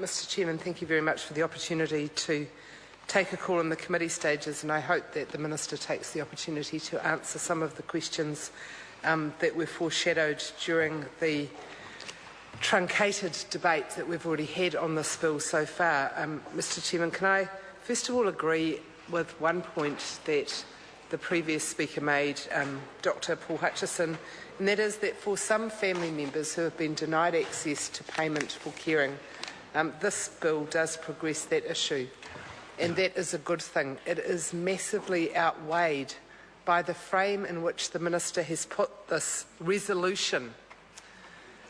Mr Chairman, thank you very much for the opportunity to take a call in the committee stages, and I hope that the Minister takes the opportunity to answer some of the questions that were foreshadowed during the truncated debate that we've already had on this bill so far. Mr Chairman, can I first of all agree with one point that the previous speaker made, Dr Paul Hutchison, and that is that for some family members who have been denied access to payment for caring, this bill does progress that issue, and that is a good thing. It is massively outweighed by the frame in which the Minister has put this resolution.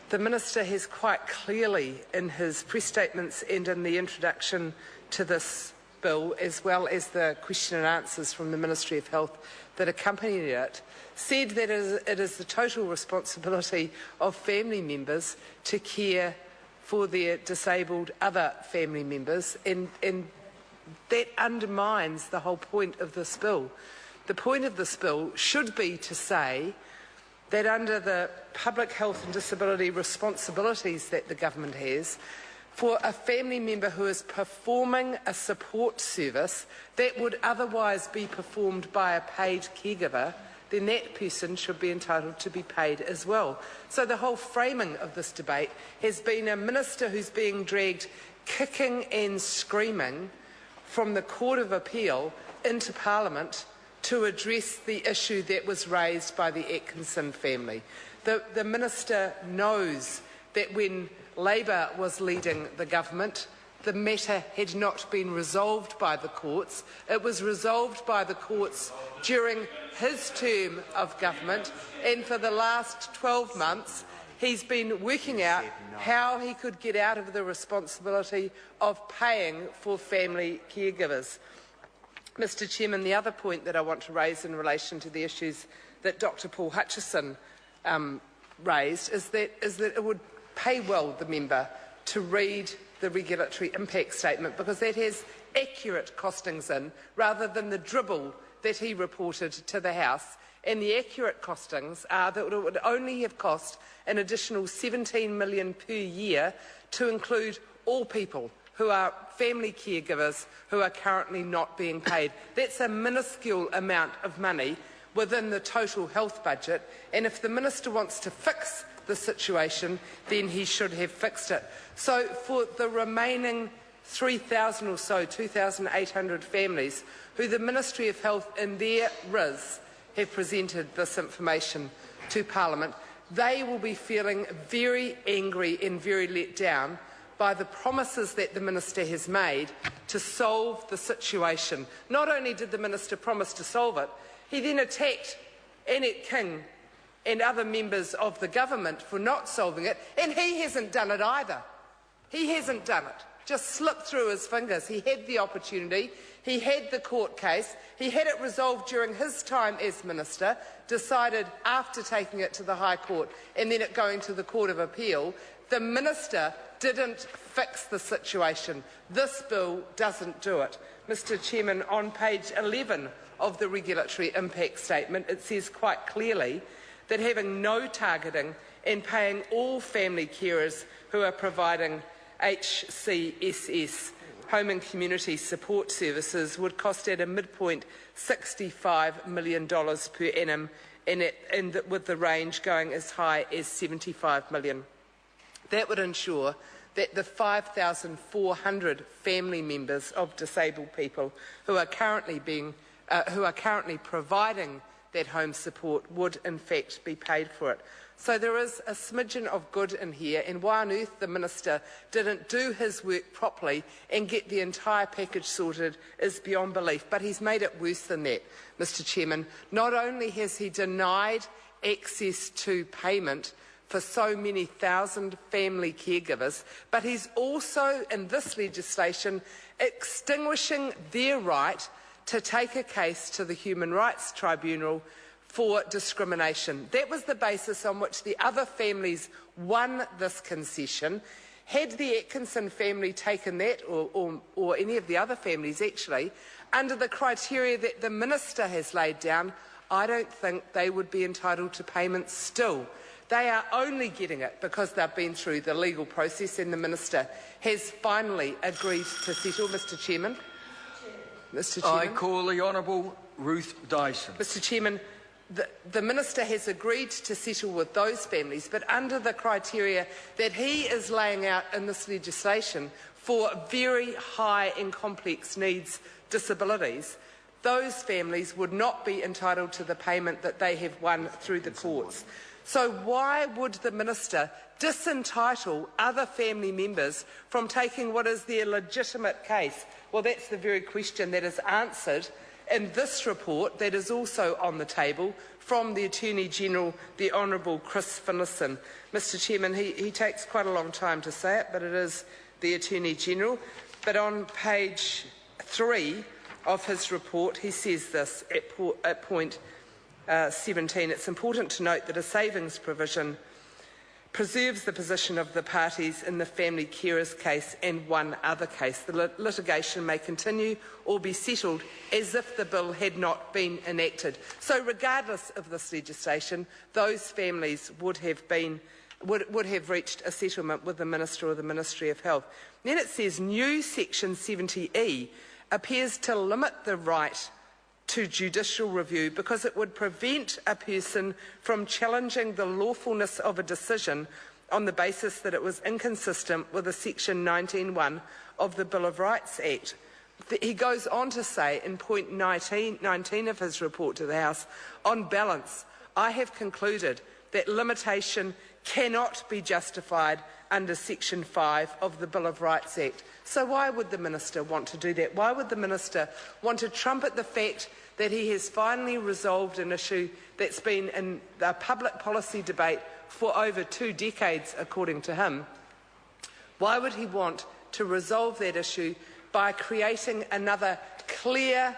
The Minister has quite clearly, in his press statements and in the introduction to this bill, as well as the question and answers from the Ministry of Health that accompanied it, said that it is the total responsibility of family members to care for their disabled other family members, and that undermines the whole point of this bill. The point of this bill should be to say that under the public health and disability responsibilities that the government has, for a family member who is performing a support service that would otherwise be performed by a paid caregiver, then that person should be entitled to be paid as well. So the whole framing of this debate has been a minister who's being dragged kicking and screaming from the Court of Appeal into Parliament to address the issue that was raised by the Atkinson family. The minister knows that when Labor was leading the government, the matter had not been resolved by the courts. It was resolved by the courts during his term of government, and for the last 12 months he's been working out how he could get out of the responsibility of paying for family caregivers. Mr Chairman, the other point that I want to raise in relation to the issues that Dr Paul Hutchison raised is that it would pay well the member to read the regulatory impact statement, because that has accurate costings in, rather than the dribble that he reported to the House. And the accurate costings are that it would only have cost an additional $17 million per year to include all people who are family caregivers who are currently not being paid. That's a minuscule amount of money within the total health budget, and if the Minister wants to fix the situation, then he should have fixed it. So for the remaining 3,000 or so, 2,800 families who the Ministry of Health in their RIS have presented this information to Parliament, they will be feeling very angry and very let down by the promises that the Minister has made to solve the situation. Not only did the Minister promise to solve it, he then attacked Annette King and other members of the government for not solving it, and he hasn't done it either. He hasn't done it. Just slipped through his fingers. He had the opportunity, he had the court case, he had it resolved during his time as Minister, decided after taking it to the High Court and then it going to the Court of Appeal. The Minister didn't fix the situation. This bill doesn't do it. Mr Chairman, on page 11 of the regulatory impact statement, it says quite clearly that having no targeting and paying all family carers who are providing HCSS, home and community support services, would cost at a midpoint $65 million per annum, and with the range going as high as $75 million. That would ensure that the 5,400 family members of disabled people who are currently providing that home support would in fact be paid for it. So there is a smidgen of good in here, and why on earth the Minister didn't do his work properly and get the entire package sorted is beyond belief. But he's made it worse than that, Mr Chairman. Not only has he denied access to payment for so many thousand family caregivers, but he's also, in this legislation, extinguishing their right to take a case to the Human Rights Tribunal for discrimination. That was the basis on which the other families won this concession. Had the Atkinson family taken that, or any of the other families actually, under the criteria that the Minister has laid down, I don't think they would be entitled to payment still. They are only getting it because they've been through the legal process and the Minister has finally agreed to settle. Mr Chairman. Mr Chairman. I call the Honourable Ruth Dyson. Mr Chairman, the Minister has agreed to settle with those families, but under the criteria that he is laying out in this legislation for very high and complex needs disabilities, those families would not be entitled to the payment that they have won through the courts. So why would the Minister disentitle other family members from taking what is their legitimate case? Well, that's the very question that is answered in this report that is also on the table from the Attorney-General, the Honourable Chris Finlayson. Mr Chairman, he takes quite a long time to say it, but it is the Attorney-General. But on page 3 of his report, he says this at point 17. It's important to note that a savings provision preserves the position of the parties in the family carers case and one other case. The litigation may continue or be settled as if the bill had not been enacted. So regardless of this legislation, those families would have reached a settlement with the Minister or the Ministry of Health. Then it says new section 70E appears to limit the right to judicial review because it would prevent a person from challenging the lawfulness of a decision on the basis that it was inconsistent with the section 19(1) of the Bill of Rights Act. He goes on to say in point 19 of his report to the House, on balance, I have concluded that limitation cannot be justified under section 5 of the Bill of Rights Act. So why would the Minister want to do that? Why would the Minister want to trumpet the fact that he has finally resolved an issue that's been in the public policy debate for over 2 decades, according to him? Why would he want to resolve that issue by creating another clear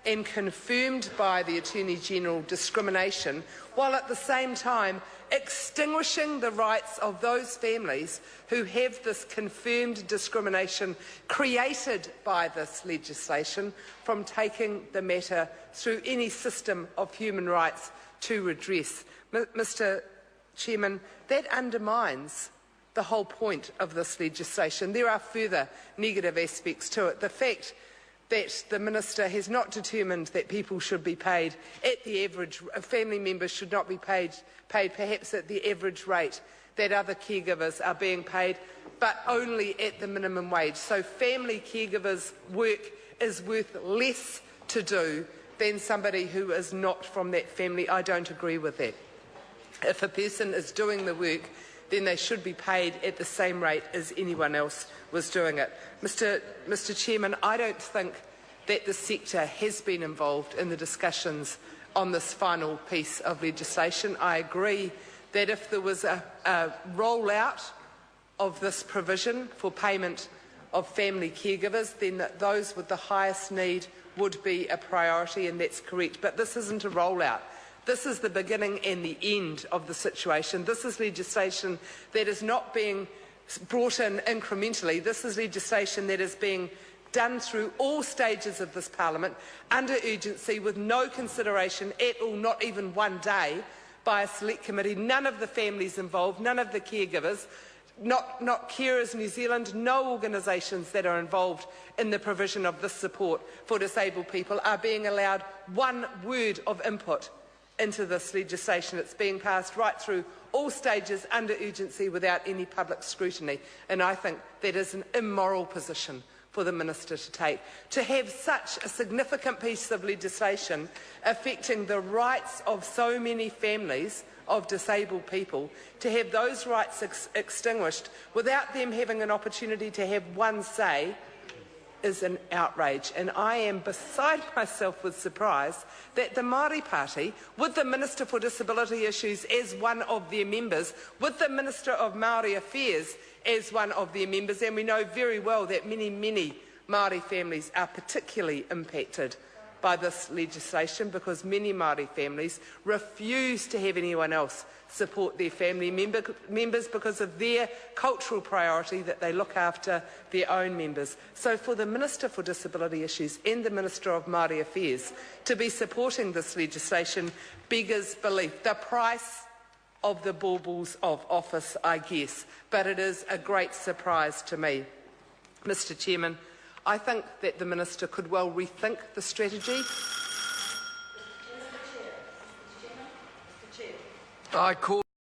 and confirmed by the Attorney-General discrimination, while at the same time extinguishing the rights of those families who have this confirmed discrimination created by this legislation from taking the matter through any system of human rights to redress? Mr Chairman, that undermines the whole point of this legislation. There are further negative aspects to it. The fact that the Minister has not determined that people should be paid at the average, family members should not be paid perhaps at the average rate that other caregivers are being paid, but only at the minimum wage. So family caregivers' work is worth less to do than somebody who is not from that family. I don't agree with that. If a person is doing the work, then they should be paid at the same rate as anyone else was doing it. Mr Chairman, I don't think that the sector has been involved in the discussions on this final piece of legislation. I agree that if there was a rollout of this provision for payment of family caregivers, then those with the highest need would be a priority, and that's correct. But this isn't a rollout. This is the beginning and the end of the situation. This is legislation that is not being brought in incrementally. This is legislation that is being done through all stages of this Parliament under urgency with no consideration at all, not even one day, by a select committee. None of the families involved, none of the caregivers, not Carers New Zealand, no organisations that are involved in the provision of this support for disabled people are being allowed one word of input into this legislation. It's being passed right through all stages under urgency without any public scrutiny, and I think that is an immoral position for the Minister to take. To have such a significant piece of legislation affecting the rights of so many families of disabled people, to have those rights extinguished without them having an opportunity to have one say, is an outrage. And I am beside myself with surprise that the Māori Party, with the Minister for Disability Issues as one of their members, with the Minister of Māori Affairs as one of their members, and we know very well that many Māori families are particularly impacted by this legislation because many Māori families refuse to have anyone else support their family members because of their cultural priority that they look after their own members. So for the Minister for Disability Issues and the Minister of Māori Affairs to be supporting this legislation beggars belief. The price of the baubles of office, I guess, but it is a great surprise to me. Mr Chairman, I think that the Minister could well rethink the strategy. I call